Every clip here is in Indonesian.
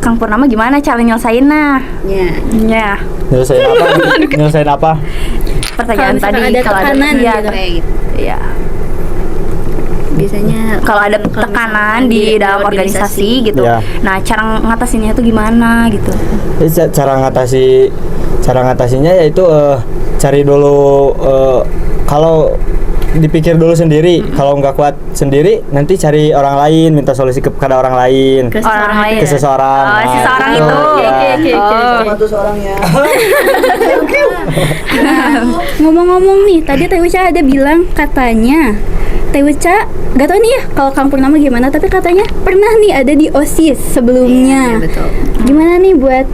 Kang Purnama gimana cara nyelesainnya? Ya, Nyelesain apa? Nyelesain apa? pertanyaan Kalau tadi misalkan ada tekanan iya, gitu. kayak gitu. Iya. Biasanya Kalau ada kalau tekanan misalkan di dalam organisasi gitu. Ya. Nah, cara ngatasinnya itu gimana gitu? Jadi cara ngatasinya yaitu cari dulu kalau dipikir dulu sendiri, kalau nggak kuat sendiri nanti cari orang lain, minta solusi kepada orang lain, Ke Orang lain. ke seseorang. Oh, si seorang gitu. itu. Ya. Ngomong-ngomong nih, tadi Teh Uca ada bilang katanya Teh Uca, gak tau nih ya kalau Kang Purnama gimana, tapi katanya pernah nih ada di OSIS sebelumnya. Iya, betul. Gimana nih buat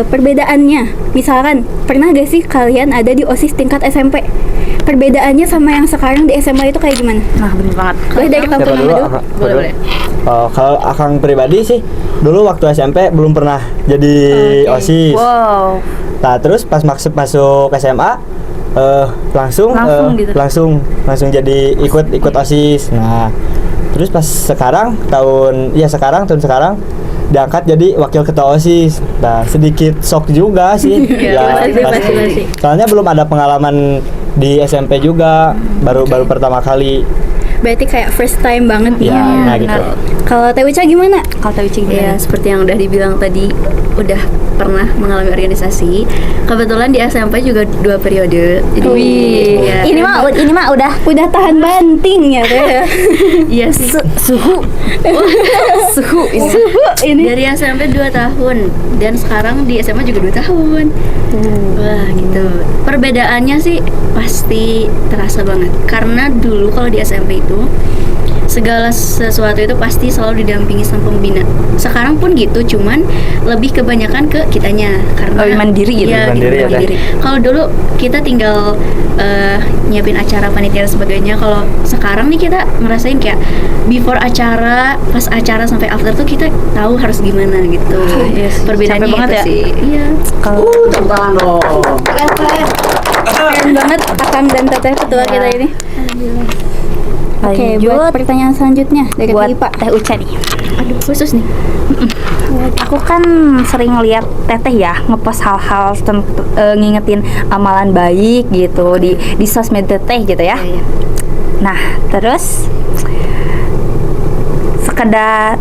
perbedaannya? Misalkan pernah gak sih kalian ada di OSIS tingkat SMP? Perbedaannya sama yang sekarang di SMA itu kayak gimana? Nah, bener banget. Boleh dari Kang Siapa Purnama dulu? dulu? Akang- Boleh. Kalau Akang pribadi sih dulu waktu SMP belum pernah jadi OSIS. Wow. Nah, terus pas masuk SMA langsung Gitu. langsung jadi ikut OSIS. Nah, terus pas tahun sekarang diangkat jadi wakil ketua OSIS. Nah, sedikit shock juga sih. Iya, pasti. Soalnya belum ada pengalaman di SMP juga, baru pertama kali. Berarti kayak first time banget nih. Ya, nah gitu. benar. Kalau Teh Uca gimana? Kalau tahu cing Ya, seperti yang udah dibilang tadi, udah pernah mengalami organisasi. Kebetulan di SMP juga 2 periode. Jadi ya. Ini mah udah Udah tahan banting ya Teh. Iya sih. suhu ini. Suhu ini. Dari SMP 2 tahun dan sekarang di SMA juga 2 tahun. Wah, gitu. Perbedaannya sih pasti terasa banget. Karena dulu kalau di SMP itu segala sesuatu itu pasti selalu didampingi sama pembina. Sekarang pun gitu, cuman lebih kebanyakan ke kitanya karena Lebih mandiri gitu. Iya, Mandiri ya, Teh? mandiri. Kalau dulu kita tinggal nyiapin acara panitia dan sebagainya. Kalau sekarang nih kita ngerasain kayak before acara, pas acara sampai after tuh kita tahu harus gimana gitu. Yes. Perbedaannya Capek banget itu ya? sih. Iya. Kalau Keren banget Akang dan Teteh ketua kita ini. Oke, buat lanjut pertanyaan selanjutnya dari buat Ipa. Teh Uca nih. Aduh, khusus nih. Aku kan sering lihat Teteh ya ngepost hal-hal ngingetin amalan baik gitu di sosmed Teteh gitu ya. Iya. Nah, terus sekedar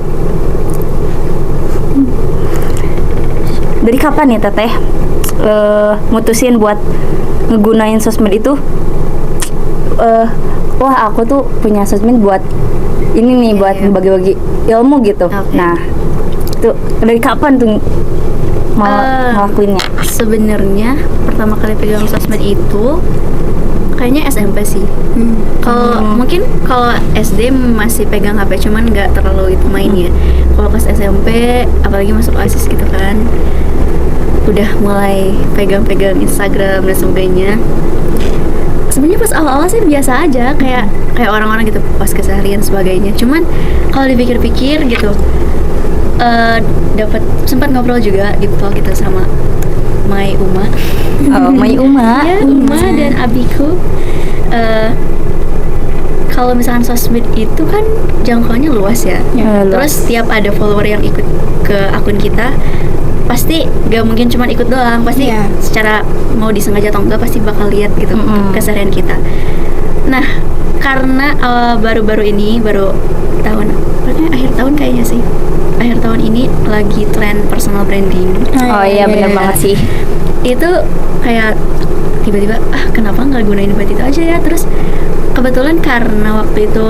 dari kapan nih Teteh mutusin buat ngegunain sosmed itu? Wah, aku tuh punya sosmed buat ini nih, buat Iya. bagi-bagi ilmu gitu. Oke. Nah, tuh dari kapan tuh mau ngelakuinnya? Sebenarnya pertama kali pegang sosmed itu kayaknya SMP sih. Kalau mungkin kalau SD masih pegang HP, cuman nggak terlalu itu main ya. Kalau pas SMP, apalagi masuk OSIS gitu kan, udah mulai pegang-pegang Instagram dan sebagainya. Sebenarnya pas awal-awal sih biasa aja, kayak orang-orang gitu, pas keseharian sebagainya. Cuman kalau dipikir-pikir gitu, dapat sempat ngobrol juga di vlog gitu sama Mai Uma. Oh, Mai Uma. Ya, Uma dan abiku. Kalau misalkan sosmed itu kan jangkauannya luas ya. Ya, Terus setiap ada follower yang ikut ke akun kita, pasti gak mungkin cuma ikut doang, pasti Iya. secara mau disengaja atau enggak pasti bakal lihat gitu keseharian kita. Nah, karena baru-baru ini baru akhir tahun kayaknya sih, akhir tahun ini lagi tren personal branding. Oh iya, benar banget sih. Itu kayak tiba-tiba kenapa nggak gunain buat itu aja ya. Terus kebetulan karena waktu itu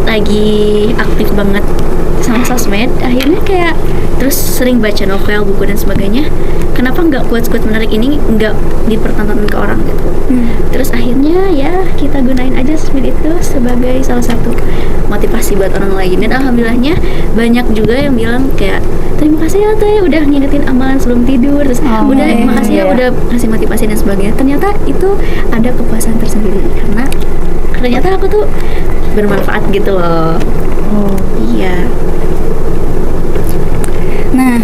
lagi aktif banget sama sosmed, akhirnya kayak terus sering baca novel, buku dan sebagainya. Kenapa nggak quotes-quotes menarik ini nggak dipertontonkan ke orang gitu. Terus akhirnya ya kita gunain aja sosmed itu sebagai salah satu motivasi buat orang lain. Dan alhamdulillahnya banyak juga yang bilang kayak terima kasih ya Teh udah ngingetin amalan sebelum tidur. Terus udah makasih ya udah ngasih motivasi dan sebagainya. Ternyata itu ada kepuasan tersendiri karena ternyata aku tuh bermanfaat gitu loh. Iya. Nah,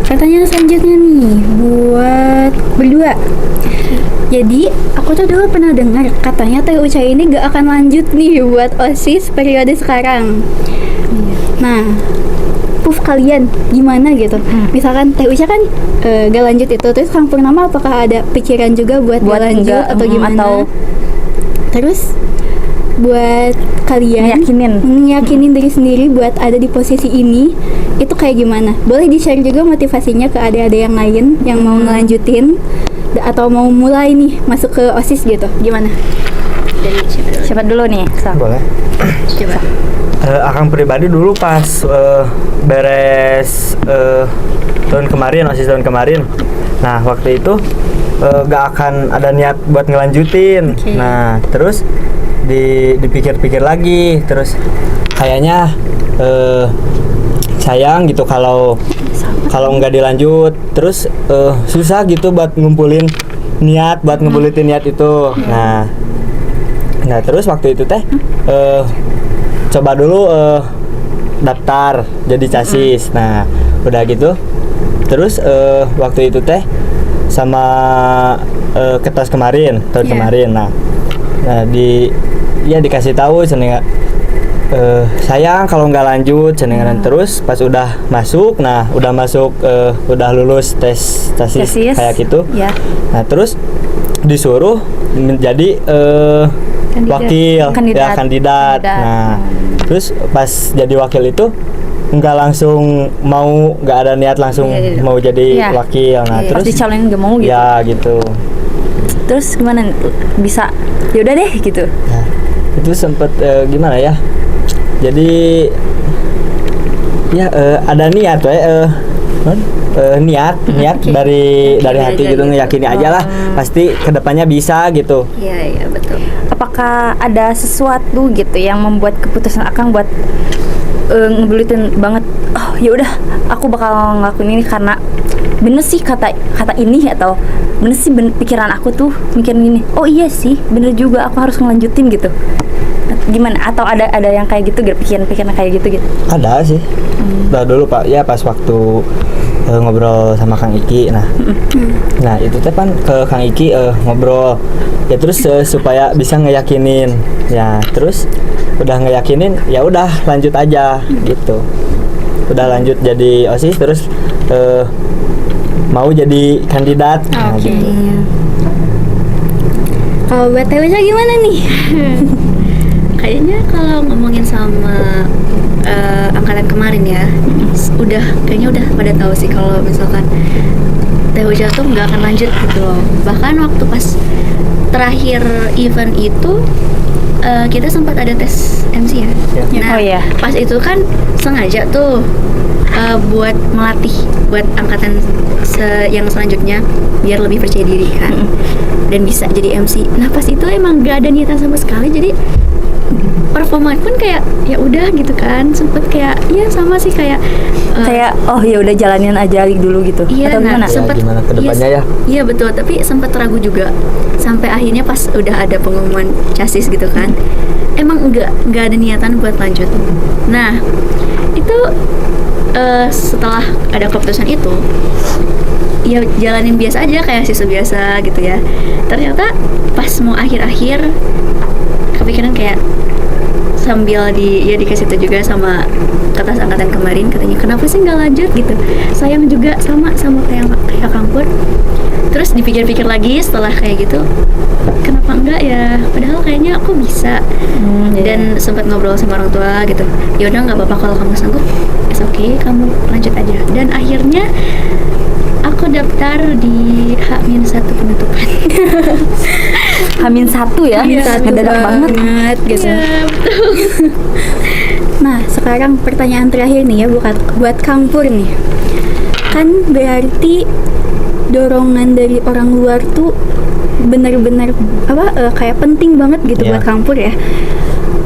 pertanyaan selanjutnya nih buat berdua. Jadi, aku tuh dulu pernah dengar katanya Teh Uca ini gak akan lanjut nih buat OSIS periode sekarang. Nah, proof kalian gimana gitu. Misalkan Teh Uca kan gak lanjut itu, terus Kang Purnama apakah ada pikiran juga buat gak lanjut enggak, atau gimana? atau Terus buat kalian ngeyakinin diri sendiri buat ada di posisi ini itu kayak gimana? Boleh di-share juga motivasinya ke adik-adik yang lain yang mau ngelanjutin atau mau mulai nih masuk ke OSIS gitu. Gimana? Dari siapa dulu? siapa dulu nih? Sal? Boleh. Coba. Akang pribadi dulu pas beres tahun kemarin, OSIS tahun kemarin. Nah, waktu itu gak akan ada niat buat ngelanjutin. Oke. Nah, terus dipikir-pikir lagi, terus kayaknya sayang gitu kalau nggak dilanjut, terus susah gitu buat ngumpulin niat, buat ngebulitin niat itu. Nah terus waktu itu teh coba dulu daftar jadi casis. Nah udah gitu, terus waktu itu teh sama ketas kemarin tahun kemarin. Nah dikasih tahu cenengan sayang kalau nggak lanjut cenengan. Terus pas udah masuk, udah lulus tes casis kayak gitu. Ya. Nah terus disuruh menjadi kandidat. Nah terus pas jadi wakil itu nggak ada niat langsung mau jadi wakil. Nah terus pas dicalonin nggak mau gitu. Ya gitu. Terus gimana bisa? Yaudah deh gitu. Nah, itu sempet gimana ya? Jadi ya ada niat niat dari hati gitu, ngeyakini aja lah pasti kedepannya bisa gitu. Iya betul. Apakah ada sesuatu gitu yang membuat keputusan Akang buat ngebulitin banget? Oh ya udah, aku bakal ngelakuin ini karena bener sih kata ini, atau bener sih pikiran aku tuh mikirin gini. Oh iya sih, bener juga aku harus ngelanjutin gitu. Gimana? Atau ada yang kayak gitu, pikiran kayak gitu? Ada sih. Udah dulu Pak, ya pas waktu ngobrol sama Kang Iki. Nah itu teh kan ke Kang Iki ngobrol ya, terus supaya bisa ngeyakinin ya, terus udah ngeyakinin ya udah lanjut aja gitu. Udah lanjut jadi OSIS, terus mau jadi kandidat. Nah, Oke. gitu. Kalau buat Teh Uca gimana nih? Kayaknya kalau ngomongin sama angkatan kemarin ya, kayaknya udah pada tahu sih kalau misalkan Teh Uca tuh nggak akan lanjut gitu loh. Bahkan waktu pas terakhir event itu kita sempat ada tes MC ya. Nah, Oh iya. pas itu kan sengaja tuh buat melatih buat angkatan yang selanjutnya biar lebih percaya diri kan, dan bisa jadi MC. Nah pas itu emang gak ada niatan sama sekali, jadi performa pun kayak ya udah gitu kan, sempet kayak ya sama sih kayak Kayak oh ya udah jalanin aja dulu gitu. iya, Atau nah gimana? Ya, sempet gimana ke depannya ya? Iya betul, tapi sempat ragu juga sampai akhirnya pas udah ada pengumuman casis gitu kan, emang nggak ada niatan buat lanjut. Nah itu setelah ada keputusan itu ya jalanin biasa aja kayak siswa biasa gitu ya. Ternyata pas mau akhir-akhir kepikiran kayak sambil dikasih tahu juga sama ketas angkatan kemarin, katanya kenapa sih nggak lanjut gitu, sayang juga sama kayak Kang Pur. Terus dipikir-pikir lagi setelah kayak gitu, kenapa enggak ya, padahal kayaknya aku bisa. Dan sempat ngobrol sama orang tua gitu, ya udah nggak apa-apa kalau kamu sanggup, it's okay, kamu lanjut aja. Dan akhirnya aku daftar di H-1 penutupan. H-1 ya, ngedadak banget gitu. Iya, betul. Nah, sekarang pertanyaan terakhir nih ya buat Kang Pur nih. Kan berarti dorongan dari orang luar tuh benar-benar kayak penting banget gitu buat Kang Pur ya.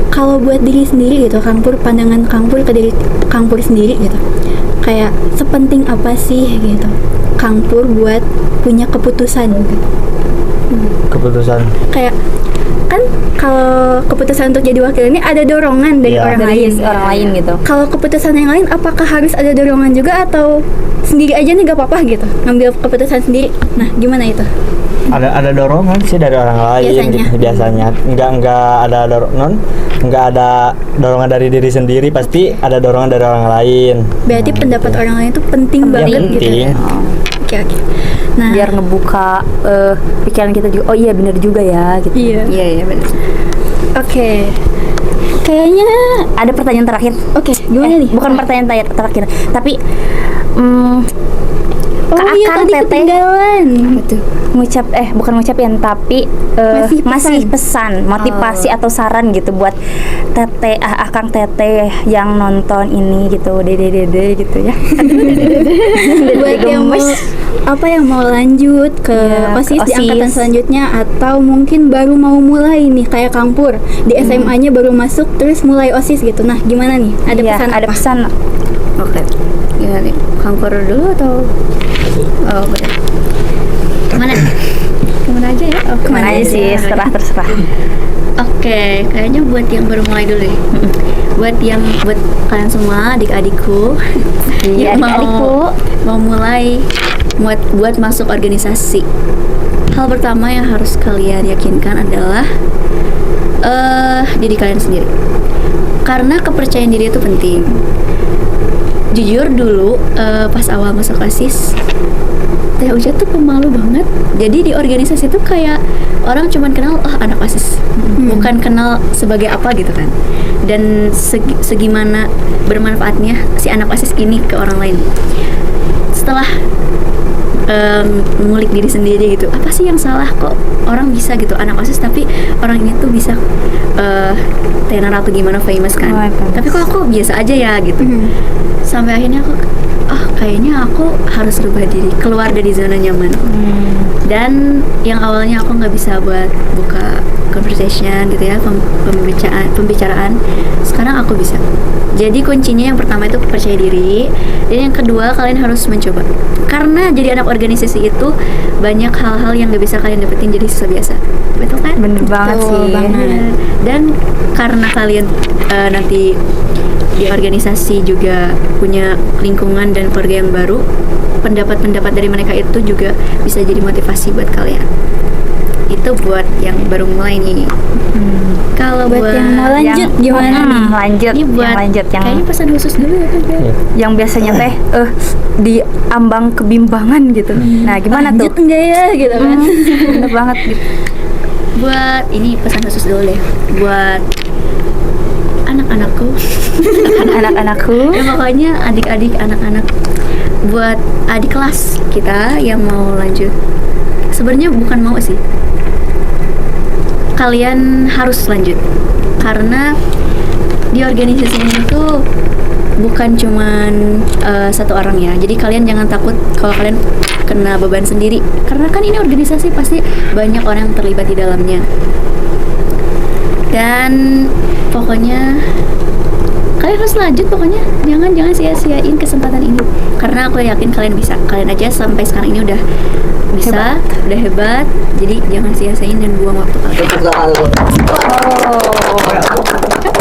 Kalau buat diri sendiri gitu, Kang Pur, pandangan Kang Pur ke diri Kang Pur sendiri gitu. Kayak sepenting apa sih gitu Kang Pur buat punya keputusan gitu. keputusan. Kayak kan kalau keputusan untuk jadi wakil ini ada dorongan dari Iya. orang Dari lain. orang lain gitu. Kalau keputusan yang lain apakah harus ada dorongan juga atau sendiri aja nih gak apa-apa gitu ngambil keputusan sendiri? Nah gimana itu? Ada dorongan sih dari orang lain Biasanya. gitu, biasanya. Enggak ada enggak ada dorongan dari diri sendiri, pasti ada dorongan dari orang lain. Berarti Nah, pendapat gitu. orang lain itu penting Ya, banget penting. gitu ya. Oh. Oke. Nah Biar ngebuka pikiran kita juga. Oh iya benar juga ya gitu. Iya. Iya benar. oke. Kayaknya Ada pertanyaan terakhir. oke gimana nih? Bukan pertanyaan terakhir, tapi Oh iya Akang tadi Teteh. ketinggalan. betul. Bukan ngucapin tapi Masih pesan. pesan motivasi atau saran gitu buat teteh akang teteh yang nonton ini gitu, dede gitu ya. Buat yang mau yang mau lanjut ke Iya, OSIS ke di angkatan OSIS. selanjutnya atau mungkin baru mau mulai nih kayak Kang Pur di SMA-nya baru masuk terus mulai OSIS gitu. Nah, gimana nih? Ada Iya, pesan ada apa? pesan. Oke. Gimana nih? Kanker dulu atau oh boleh. Kemana? Kemana aja ya? Oh, Kemana aja sih, terserah. Oke, kayaknya buat yang baru mulai dulu deh. Buat kalian semua adik-adikku Iya, yang adik-adikku. mau mulai buat masuk organisasi. Hal pertama yang harus kalian yakinkan adalah diri kalian sendiri. Karena kepercayaan diri itu penting. Jujur dulu pas awal masuk OSIS Teh Uca tuh pemalu banget. Jadi di organisasi tuh kayak orang cuman kenal anak OSIS, bukan kenal sebagai apa gitu kan. Dan segimana bermanfaatnya si anak OSIS ini ke orang lain. Setelah mengulik diri sendiri gitu, apa sih yang salah kok orang bisa gitu anak OSIS tapi orang ini tuh bisa tenar atau gimana famous kan. Oh, famous. Tapi kok aku biasa aja ya gitu. Sampai akhirnya aku kayaknya aku harus rubah diri, keluar dari zona nyaman. Dan yang awalnya aku nggak bisa buat buka conversation gitu ya, pembicaraan, sekarang aku bisa. Jadi kuncinya yang pertama itu percaya diri, dan yang kedua kalian harus mencoba. Karena jadi anak organisasi itu banyak hal-hal yang nggak bisa kalian dapetin jadi siswa biasa, betul kan? Bener banget sih. Bener. Dan karena kalian nanti di organisasi juga punya lingkungan dan keluarga yang baru, pendapat-pendapat dari mereka itu juga bisa jadi motivasi buat kalian. Itu buat yang baru mulai nih. Kalau Buat yang mau lanjut gimana nih? Lanjut, ini buat yang lanjut yang kayaknya pesan khusus dulu ya kan? Iya. yang biasanya teh di ambang kebimbangan gitu. Nah, gimana tuh? Lanjut enggak ya gitu kan? Bener banget gitu. Buat ini pesan khusus dulu deh. Buat anak-anakku. Anak-anakku. Ya pokoknya adik-adik, anak-anak, buat adik kelas kita yang mau lanjut. Sebenarnya bukan mau sih, kalian harus lanjut karena di organisasi ini tuh bukan cuman satu orang ya. Jadi kalian jangan takut kalau kalian kena beban sendiri, karena kan ini organisasi pasti banyak orang yang terlibat di dalamnya. Dan pokoknya kalian harus lanjut, pokoknya jangan sia-siain kesempatan ini, karena aku yakin kalian bisa. Kalian aja sampai sekarang ini udah bisa, udah hebat. Jadi jangan sia-siain dan buang waktu kalian.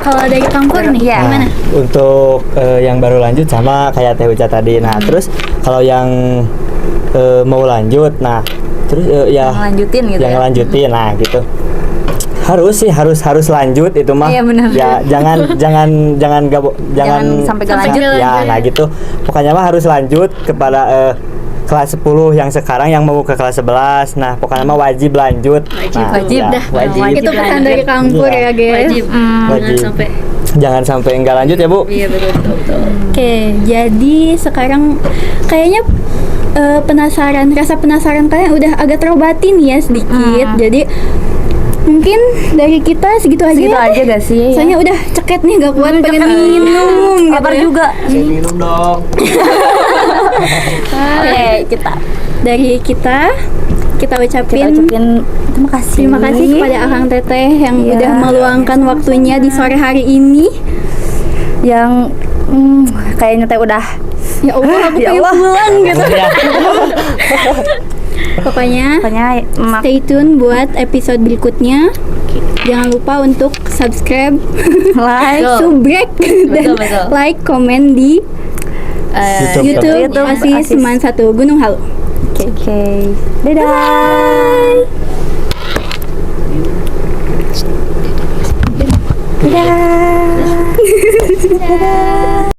Kalau dari Kang Pur nih Iya. gimana? Untuk yang baru lanjut sama kayak Teh Uca tadi. Nah, terus kalau yang mau lanjut, nah terus ya Lanjutin gitu yang ya. lanjutin, nah gitu. Harus lanjut itu mah. Iya, benar. Ya jangan sampai gak lanjut. Ya, nah gitu. Pokoknya mah harus lanjut kepada kelas 10 yang sekarang yang mau ke kelas 11. Nah, pokoknya mah wajib lanjut. Nah, Wajib ya, dah. wajib. Itu pesan dari Kang Pur ya guys. Wajib, jangan Wajib. sampai. Jangan sampai enggak lanjut ya, Bu. Iya betul. Oke, jadi sekarang kayaknya rasa penasaran kalian udah agak terobati nih ya sedikit. Jadi mungkin dari kita segitu aja. Segitu ya. aja gak sih? Soalnya udah ceket nih gak kuat pengen minum gitu Lapar ya. juga. Minum dong. Oke, kita Dari kita ucapin terima kasih. terima kasih kepada Akang Teteh yang Iya. udah meluangkan waktunya di sore hari ini. Yang kayaknya teh udah Ya Allah, aku Ya pengen Allah. pulang gitu. Pokoknya Pokoknya stay tune buat episode berikutnya. Jangan lupa untuk subscribe, like, subrek, dan betul. like, komen di YouTube YouTube Osis Osis. Seman 1 Gunung Halu. Oke. Dadah. Dadah. Dadah.